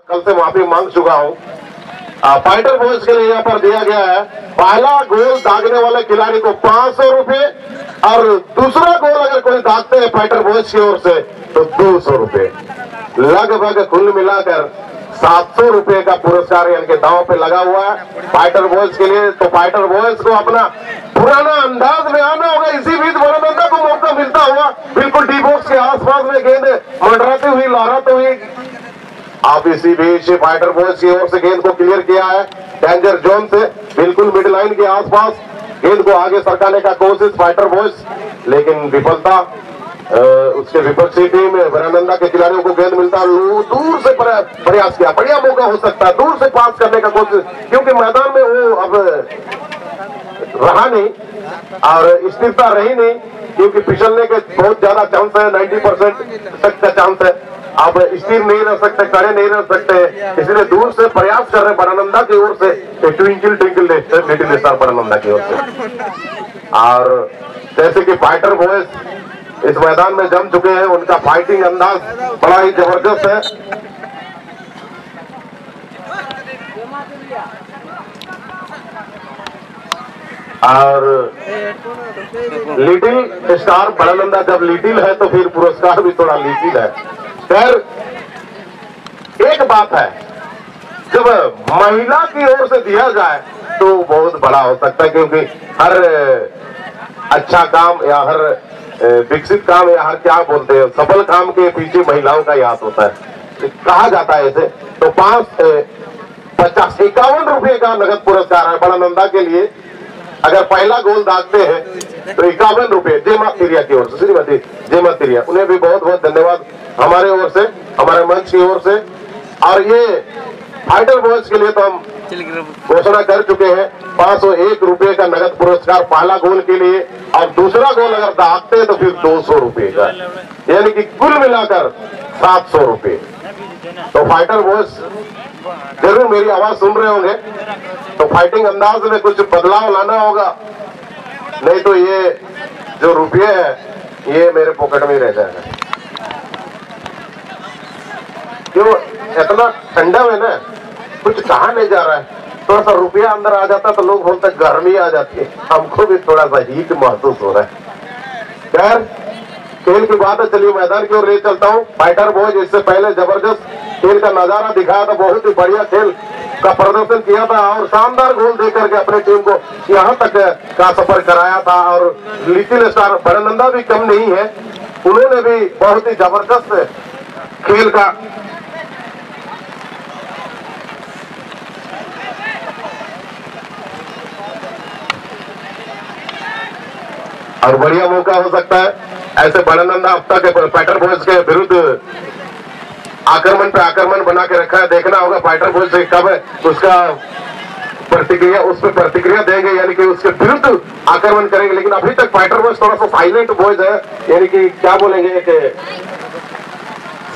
कल से माफी मांग चुका हूँ। फाइटर बॉयज के लिए यहाँ पर दिया गया है पहला गोल दागने वाले खिलाड़ी को 500 रुपए और दूसरा गोल अगर कोई दागते हैं फाइटर बॉयज की ओर से तो 200 रुपए, लगभग कुल मिलाकर 700 रुपए का पुरस्कार यानी कि दांव पे लगा हुआ है फाइटर बॉयज के लिए। तो फाइटर बॉयज को अपना पुराना अंदाज में आना होगा। इसी बीच बड़नंदा को मौका मिलता हुआ बिल्कुल डी बॉक्स के आसपास में गेंद मंडराती हुई लहराती हुई। आप इसी बीच फाइटर बॉयज की ओर से गेंद को क्लियर किया है डेंजर जोन से बिल्कुल मिड लाइन के आसपास गेंद को आगे सरकाने का कोशिश फाइटर बॉयज, लेकिन विफलता। उसके विपक्षी टीम बड़नंदा के खिलाड़ियों को गेंद मिलता दूर से प्रयास किया, बढ़िया मौका हो सकता है दूर से पास करने का कोशिश, क्योंकि मैदान में वो अब रहा नहीं और स्थिरता रही नहीं, क्योंकि फिसलने के बहुत ज्यादा चांस है, 90% तक का चांस है। अब स्थिर नहीं रह सकते, खड़े नहीं रह सकते, इसलिए दूर से प्रयास कर रहे बड़नंदा की ओर से ट्विंकल ट्विंकल लिटिल स्टार बड़नंदा की ओर से। और जैसे कि फाइटर बॉयज इस मैदान में जम चुके हैं, उनका फाइटिंग अंदाज बड़ा ही जबरदस्त है। और लिटिल स्टार बड़नंदा जब लिटिल है तो फिर पुरस्कार भी थोड़ा लिटिल है। खैर एक बात है, जब महिला की ओर से दिया जाए तो बहुत बड़ा हो सकता है, क्योंकि हर अच्छा काम या हर विकसित काम या हर क्या बोलते हैं सफल काम के पीछे महिलाओं का ही हाथ होता है, कहा जाता है ऐसे। तो 51 रुपए का नगद पुरस्कार है बड़नंदा के लिए। अगर पहला गोल दागते हैं तो 51 रुपए जय मां तिरिया की ओर से, श्रीमती जय मां तिरिया, उन्हें भी बहुत बहुत धन्यवाद हमारे ओर से, हमारे मंच की ओर से। और ये फाइटर बॉयज के लिए तो हम घोषणा कर चुके हैं 501 रुपए का नगद पुरस्कार पहला गोल के लिए, और दूसरा गोल अगर दागते हैं तो फिर 200 रुपए का, यानी कि कुल मिलाकर 700 रुपए। तो फाइटर बॉयज जरूर मेरी आवाज सुन रहे होंगे, तो फाइटिंग अंदाज में कुछ बदलाव लाना होगा, नहीं तो ये जो रुपये है ये मेरे पॉकेट में ही रह जाएगा। क्यों इतना ठंडा में ना कुछ कहा नहीं जा रहा है, थोड़ा सा रुपया अंदर आ जाता तो लोग बोलते गर्मी आ जाती है, हमको भी थोड़ा सा हीट महसूस हो रहा है। खैर खेल की बात है, चलिए मैदान की ओर ले चलता हूँ। फाइटर बॉयज इससे पहले जबरदस्त खेल का नजारा दिखाया था, बहुत ही बढ़िया खेल का प्रदर्शन किया था और शानदार गोल देकर के अपने टीम को यहाँ तक का सफर कराया था। और लिटिल स्टार बड़नंदा भी कम नहीं है, उन्होंने भी बहुत ही जबरदस्त खेल का और बढ़िया मौका हो सकता है। ऐसे बड़नंदा हफ्ता के फाइटर बॉयज के विरुद्ध आक्रमण पे आक्रमण बना के रखा है, देखना होगा फाइटर बॉयज से कब उसका प्रतिक्रिया, उस पर प्रतिक्रिया देंगे, यानी कि उसके विरुद्ध आक्रमण करेंगे। लेकिन अभी तक फाइटर बॉयज थोड़ा सा साइलेंट बॉयज है, यानी कि क्या बोलेंगे कि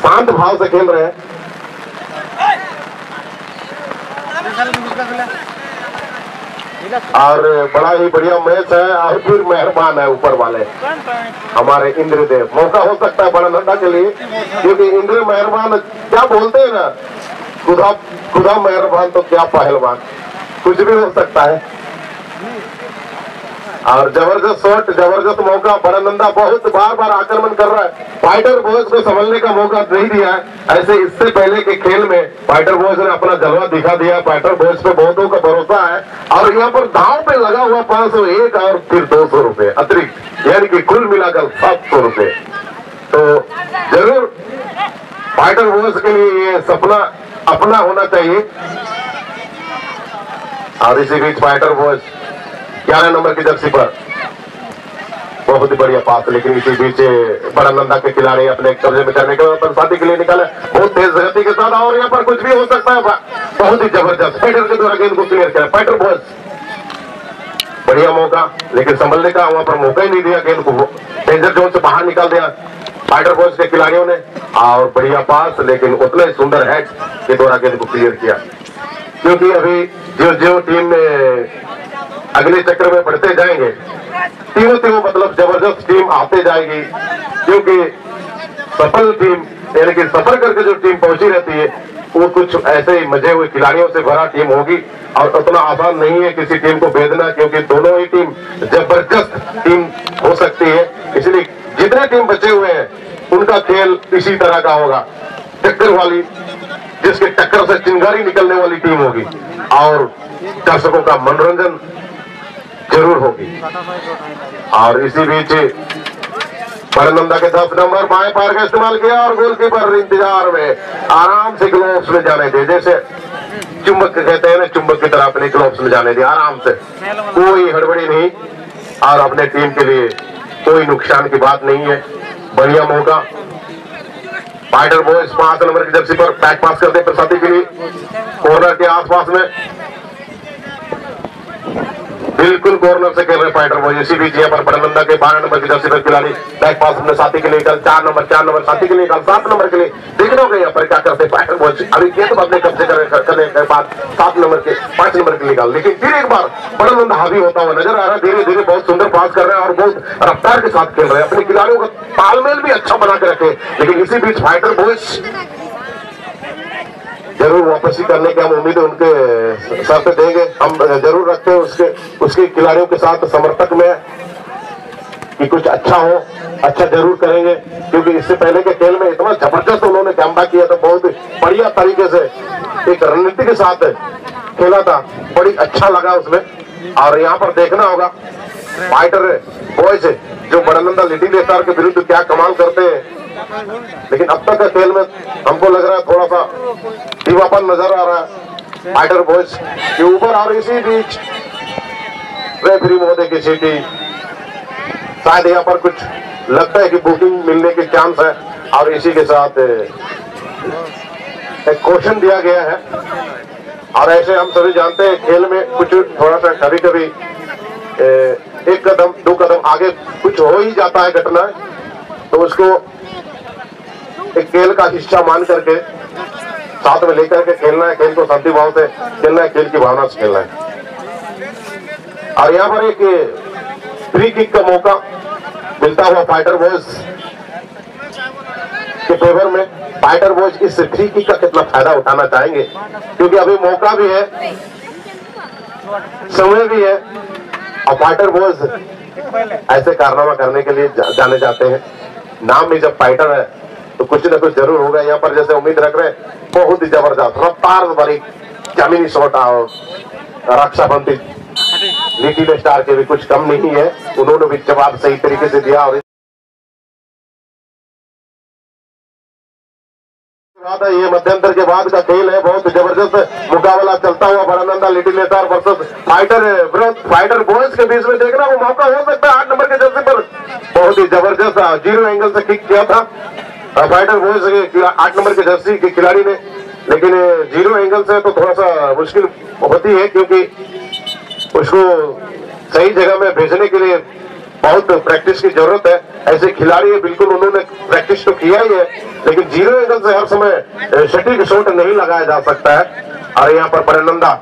शांत भाव से खेल रहे हैं। और बड़ा ही बढ़िया मैच है और फिर मेहरबान है ऊपर वाले हमारे इंद्रदेव। मौका हो सकता है बड़नंदा के लिए, क्योंकि इंद्र मेहरबान क्या बोलते हैं ना, खुदा मेहरबान तो क्या पहलवान, कुछ भी हो सकता है। और जबरदस्त शॉट, जबरदस्त मौका, बड़नंदा बहुत बार बार आक्रमण कर रहा है, फाइटर बॉयज को संभलने का मौका नहीं दिया है। ऐसे इससे पहले के खेल में फाइटर बॉयज ने अपना जलवा दिखा दिया, फाइटर बॉयज पे बहुतों का भरोसा है। और यहाँ पर दांव पे लगा हुआ 501 और फिर 200 रुपए अतिरिक्त, यानी कि कुल मिलाकर 700 रुपए। तो जरूर फाइटर बॉयज के लिए ये सपना अपना होना चाहिए। और इसी बीच फाइटर बॉयज 11 नंबर की जर्सी पर बहुत ही बढ़िया पास, लेकिन इसी बीच बड़नंदा के खिलाड़ी अपने कब्जे में करने के बाद साथी के लिए निकाले बहुत तेज गति के साथ, और यहाँ पर कुछ भी हो सकता है। बहुत ही जबरदस्त फाइटर के द्वारा गेंद को क्लियर किया फाइटर बॉयज, बढ़िया मौका, लेकिन संभलने का वहां पर मौका ही नहीं दिया, गेंद को डेंजर जोन से बाहर निकाल दिया फाइटर बॉयज के खिलाड़ियों ने। और बढ़िया पास, लेकिन उतना ही सुंदर हेड के द्वारा गेंद को क्लियर किया, क्योंकि अभी जो टीम में अगले चक्र में बढ़ते जाएंगे, तीनों मतलब जबरदस्त टीम आते जाएगी, क्योंकि सफल टीम यानी कि सफर करके जो टीम पहुंची रहती है वो कुछ ऐसे ही मजे हुए खिलाड़ियों से भरा टीम होगी और उतना आसान नहीं है किसी टीम को भेजना, क्योंकि दोनों ही टीम जबरदस्त टीम हो सकती है। इसलिए जितने टीम बचे हुए हैं उनका खेल इसी तरह का होगा, टक्कर वाली, जिसके टक्कर से चिंगारी निकलने वाली टीम होगी और दर्शकों का मनोरंजन जरूर होगी। और इसी बीच बड़नंदा के 10 नंबर बाएं पैर का इस्तेमाल किया और गोलकीपर इंतजार में आराम से ग्लोव्स में जाने दे, जैसे चुंबक कहते हैं ना, चुंबक की तरह अपने ग्लोव्स में जाने दे आराम से, कोई हड़बड़ी नहीं और अपने टीम के लिए कोई नुकसान की बात नहीं है। बढ़िया मौका, फाइटर बॉयज 5 नंबर की जर्सी पर बैक पास करते प्रसादी के लिए कॉर्नर के आसपास में, बिल्कुल कॉर्नर से खेल रहे फाइटर बॉयज। इसी बीच यहाँ पर बड़नंदा के 12 नंबर की जर्सी पर खिलाड़ी बैक पास अपने साथी के लिए निकल, 4 नंबर साथी के लिए निकल, 7 नंबर के लिए देखना होगा यहाँ पर क्या करते फाइटर बॉयज। अभी ये तो अपने कब्जे करने के बाद 7 नंबर के 5 नंबर के लिए निकाल, लेकिन फिर एक बार बड़नंदा हावी होता हुआ नजर आ रहा है। धीरे धीरे बहुत सुंदर पास कर रहे हैं और बहुत रफ्तार के साथ खेल रहे हैं, अपने खिलाड़ियों का तालमेल भी अच्छा बना के रखे। लेकिन इसी बीच फाइटर बॉयज जरूर वापसी करने की हम उम्मीद उनके सर पे देंगे, हम जरूर रखते हैं उसके खिलाड़ियों के साथ समर्थक में कि कुछ अच्छा हो, अच्छा जरूर करेंगे, क्योंकि इससे पहले के खेल में इतना जबरदस्त उन्होंने कमबैक किया था, बहुत बढ़िया तरीके से एक रणनीति के साथ खेला था, बड़ी अच्छा लगा उसमें। और यहाँ पर देखना होगा फाइटर बॉयज जो बड़नंदा लिटिल स्टार के विरुद्ध क्या कमाल करते हैं। लेकिन अब तक के खेल में हमको लग रहा है थोड़ा सा दीवापन नजर आ रहा है फाइटर बॉयज के ऊपर। और इसी बीच रेफरी महोदय की सीटी, शायद यहाँ पर कुछ लगता है कि बुकिंग मिलने के चांस है और इसी के साथ एक क्वेश्चन दिया गया है। और ऐसे हम सभी जानते हैं खेल में कुछ थोड़ा सा कभी कभी 1 कदम 2 कदम आगे कुछ हो ही जाता है घटना, तो उसको एक खेल का हिस्सा मान करके साथ में लेकर के खेलना है, खेल को शांति भाव से खेलना है, खेल की भावना से खेलना है। और यहाँ पर एक फ्री किक का मौका मिलता हुआ फाइटर बॉयज के फेवर में। फाइटर बॉयज इस फ्री किक का कितना फायदा उठाना चाहेंगे, क्योंकि अभी मौका भी है, समय भी है और फाइटर बॉयज ऐसे कारनामा करने के लिए जाने जाते हैं। नाम भी जब फाइटर है तो कुछ न कुछ जरूर होगा। यहाँ पर जैसे उम्मीद रख रहे हैं बहुत ही जबरदस्त रफ्तार भरी जमीनी शॉट और रक्षाबंधी लिटिल स्टार के भी कुछ कम नहीं है, उन्होंने भी जवाब सही तरीके से दिया। और ये मध्यंतर के बाद का खेल है, बहुत जबरदस्त मुकाबला चलता हुआ बड़नंदा little star versus fighter boys के बीच में देखना वो मौका हो सकता है। 8 नंबर के जर्सी पर बहुत ही जबरदस्त 0 एंगल से किक किया था फाइटर बॉयज के 8 नंबर के जर्सी के खिलाड़ी ने, लेकिन 0 एंगल से तो थोड़ा सा मुश्किल होती है, क्योंकि उसको सही जगह में भेजने के लिए बहुत प्रैक्टिस की जरूरत है। ऐसे खिलाड़ी है, बिल्कुल उन्होंने प्रैक्टिस तो किया ही है, लेकिन 0 एंगल से हर समय सटीक शॉट नहीं लगाया जा सकता है। और यहाँ पर बड़नंदा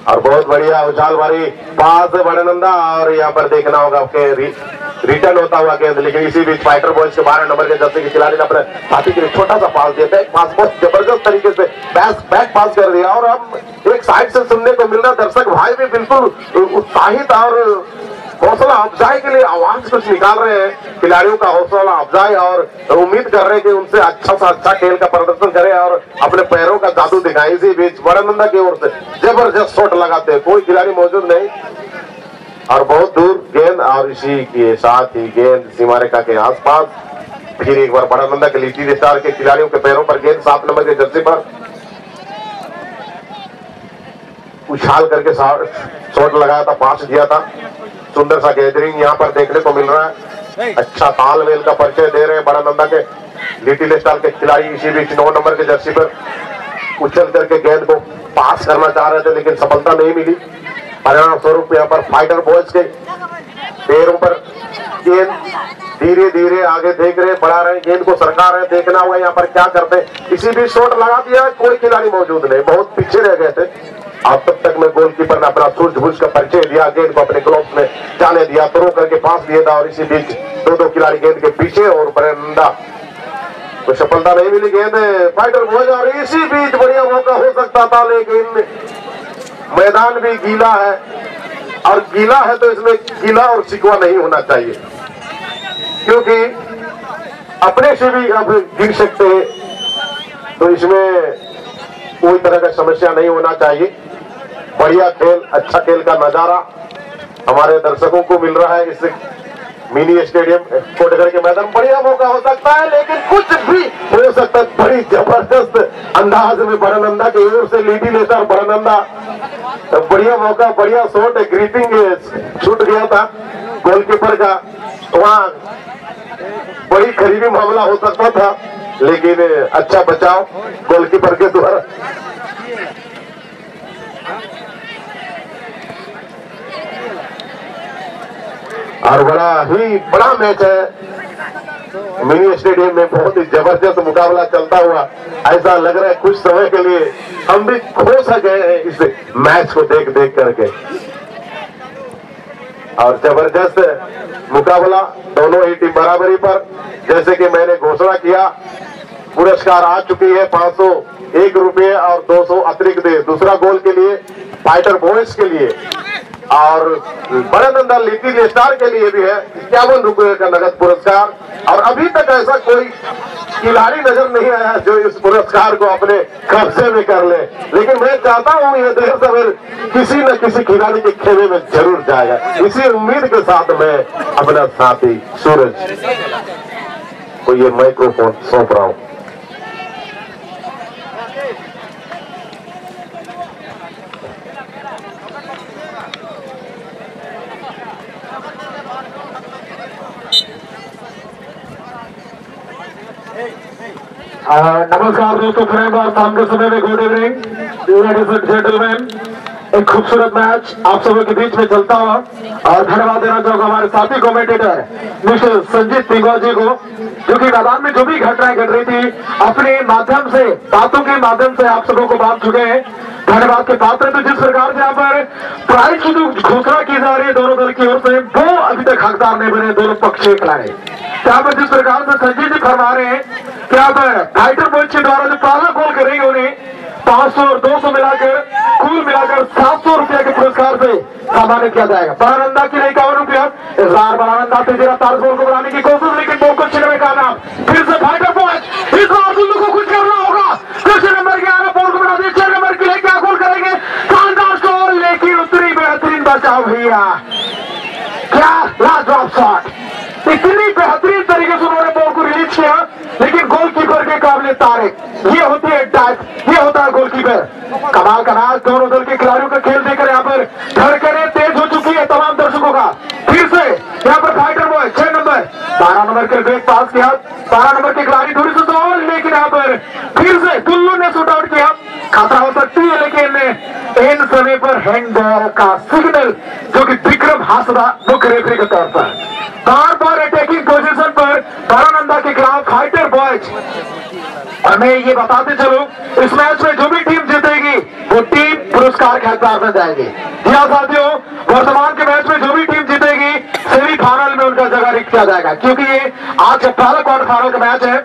और बहुत बढ़िया उछाल मारी पास बड़नंदा, और यहाँ पर देखना होगा रिटर्न होता हुआ गेंद। लेकिन इसी बीच फाइटर बॉयज के 12 नंबर के जर्सी के खिलाड़ी ने अपने साथी के लिए छोटा सा पास दिया, बैक पास बहुत जबरदस्त तरीके से बैक पास कर दिया। और हम एक साइड से सुनने को मिल रहा, दर्शक भाई भी बिल्कुल उत्साहित और हौसला अफजाई के लिए आवाज कुछ निकाल रहे हैं, खिलाड़ियों का हौसला अफजाई, और उम्मीद कर रहे हैं कि उनसे अच्छा सा अच्छा खेल का प्रदर्शन करें और अपने पैरों का जादू दिखाएं। इसी बीच बड़नंदा की ओर से जबरदस्त शॉट लगाते हैं, कोई खिलाड़ी मौजूद नहीं और बहुत दूर गेंद, और इसी के साथ ही गेंद सीमा रेखा के आसपास। फिर एक बार बड़नंदा के लिटिल स्टार के खिलाड़ियों के पैरों पर गेंद 7 नंबर के जर्सी पर उछाल करके शॉट लगाया था, पास दिया था। सुंदर सा गैदरिंग यहाँ पर देखने को मिल रहा है, अच्छा तालमेल का परिचय दे रहे हैं बड़नंदा के लिटिल स्टार के खिलाड़ी। इसी बीच 9 नंबर के जर्सी पर उछल करके गेंद को पास करना चाह रहे थे, लेकिन सफलता नहीं मिली। परिणाम स्वरूप यहाँ पर फाइटर बॉयज के पैरों पर गेंद धीरे धीरे आगे देख रहे, बढ़ा रहे, गेंद को सरका रहे, देखना होगा यहाँ पर क्या करते हैं। इसी बीच शॉट लगा दिया, कोई खिलाड़ी मौजूद नहीं, बहुत पीछे रह गए थे। अब तब तक में गोलकीपर ने अपना सूझबूझ का परिचय दिया, गेंद को अपने ग्लोव्स में जाने दिया, थ्रो करके पास दिया था। और इसी बीच 2 खिलाड़ी गेंद के पीछे और बड़नंदा तो सफलता नहीं मिली गेंद फाइटर भोज और इसी बीच बढ़िया मौका हो सकता था, लेकिन मैदान भी गीला है और गीला है तो इसमें गीला और शिकवा नहीं होना चाहिए, क्योंकि अपने से भी अब गिर सकते हैं, तो इसमें कोई तरह का समस्या नहीं होना चाहिए। बढ़िया खेल, अच्छा खेल का नजारा हमारे दर्शकों को मिल रहा है इस मिनी स्टेडियम कोटगढ़ के मैदान। बढ़िया मौका हो सकता है, लेकिन कुछ भी हो सकता है। बड़ी जबरदस्त अंदाज में बड़ानंदा की ओर से लीडी लेता और बड़ानंदा बढ़िया मौका, बढ़िया शॉट, ग्रीपिंग छूट गया था गोलकीपर का, वहां बड़ी करीबी मामला हो सकता था, लेकिन अच्छा बचाव गोलकीपर के द्वारा। और बड़ा मैच है मिनी स्टेडियम में, बहुत ही जबरदस्त मुकाबला चलता हुआ ऐसा लग रहा है। कुछ समय के लिए हम भी खो सा गए हैं इस मैच को देख करके, और जबरदस्त मुकाबला, दोनों ही टीम बराबरी पर। जैसे कि मैंने घोषणा किया, पुरस्कार आ चुकी है 501 रुपये और 200 अतिरिक्त दूसरा गोल के लिए फाइटर बॉयज के लिए, और बड़ानंदा लिटिल स्टार के लिए भी है 51 रुपये का नगद पुरस्कार। और अभी तक ऐसा कोई खिलाड़ी नजर नहीं आया जो इस पुरस्कार को अपने कब्जे में कर ले, लेकिन मैं चाहता हूं ये देर सवेर किसी न किसी खिलाड़ी के खेमे में जरूर जाएगा। इसी उम्मीद के साथ मैं अपना साथी सूरज को ये माइक्रोफोन सौंप रहा हूं। नमस्कार दोस्तों, फ्रेंड और शाम के समय में good evening ladies and gentleman. एक खूबसूरत मैच आप सबों के बीच में चलता हुआ, और धन्यवाद देना चाहूंगा हमारे साथी कमेंटेटर मिस्टर संजीत तिंगो जी को, जो कि मैदान में जो भी घटनाएं घट रही थी अपने माध्यम से, बातों के माध्यम से आप सबों को बांट चुके हैं। धन्यवाद के पात्र। तो जिस प्रकार से यहाँ पर प्राइज की जो घोषणा की जा रही है दोनों दल की ओर से, वो अभी तक हकदार नहीं बने दोनों पक्ष के खिलाड़ी। यहाँ पर जिस प्रकार से संजीत जी फरमा रहे हैं कि यहाँ पर फाइटर बॉयज के द्वारा जो पहला गोल करेंगे उन्हें 500 और 200 मिलाकर कुल मिलाकर 700 रुपया के पुरस्कार से सम्मानित किया जाएगा। बड़ानंदा के लिए 51 रुपया। इस बार बड़ानंदा तेजी रफ्तार गोल को बनाने की कोशिश, लेकिन गोल को छिनने में कामयाब। फिर से फाइटर बॉयज, इस बार दुल्लू को कुछ करना होगा। कुछ नंबर के आना बॉल को बना दिया, 6 नंबर के लिए क्या गोल करेंगे, शानदार गोल, लेकिन उतनी बेहतरीन बचाव भैया, क्या लाजवाब शॉट। इतनी बेहतरीन तरीके से उन्होंने बॉल को रिलीज किया, लेकिन गोलकीपर के काबिल तारीफ, ये होती है डाइव, ये होता है गोलकीपर। कमाल का नाच। दोनों दल के खिलाड़ियों का खेल देखकर यहाँ पर धड़कनें तेज हो चुकी है तमाम दर्शकों का। फिर से यहाँ पर फाइटर बॉय 6 नंबर 12 नंबर के ब्रेक पास किया, 12 नंबर के खिलाड़ी थोड़ी सी सवाल, लेकिन यहाँ पर फिर से दुल्लू ने शूट आउट किया। खतरा हो सकती है, लेकिन इन समय पर हैंडबॉल का सिग्नल जो कि विक्रम हासदा मुख्य रेफरी के तौर पर बार बार अटैकिंग पोजीशन पर बड़ानंदा के खिलाफ फाइटर बॉयज। और मैं ये बताते चलूं, इस मैच में जो भी टीम जीतेगी वो टीम पुरस्कार के हकदार बन जाएगी। जी हाँ साथियों, वर्तमान के मैच में जो भी टीम जीतेगी सेमीफाइनल में उनका जगह रिक्त किया जाएगा, क्योंकि ये आज पहला क्वार्टर फाइनल का मैच है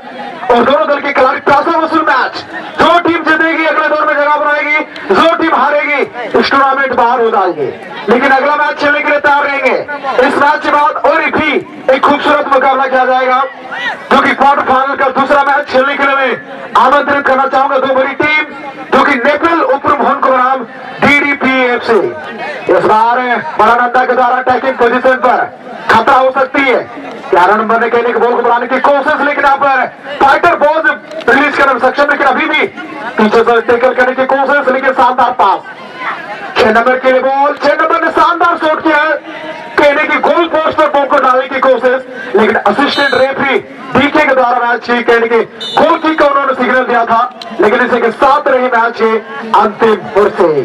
और दोनों दल के खिलाड़ी पैसा वसूल मैच। जो टीम जीतेगी अगले दौर में जगह बनाएगी, जो टीम हारेगी इस टूर्नामेंट बाहर हो जाएगी, लेकिन अगला मैच खेलने के लिए तैयार रहेंगे। इस मैच के बाद और भी एक खूबसूरत मुकाबला किया जाएगा, जो कि क्वार्टर फाइनल का दूसरा मैच खेलने के लिए मैं आमंत्रित करना चाहूंगा दो बड़ी टीम, जो कि नेपल उपरम को नाम DDPFC। इस बार बड़ानंदा के द्वारा अटैकिंग पोजीशन पर खतरा हो सकती है, 11 नंबर ने कहने के बॉल को बनाने की कोशिश, लेकिन यहाँ पर फाइटर बॉल रिलीज करने में सक्षम, लेकिन अभी भी पीछे से टैकल करने की कोशिश, लेकिन शानदार पास। 6 नंबर के लिए बॉल, 6 नंबर ने शानदार शॉट किया है, कहने की गोल पोस्ट पर बॉल को डालने की कोशिश, लेकिन असिस्टेंट रेफरी DK के द्वारा मैच की कहने की गोल किक का उन्होंने सिग्नल दिया था, लेकिन इसी के साथ रही मैच के अंतिम ओर से।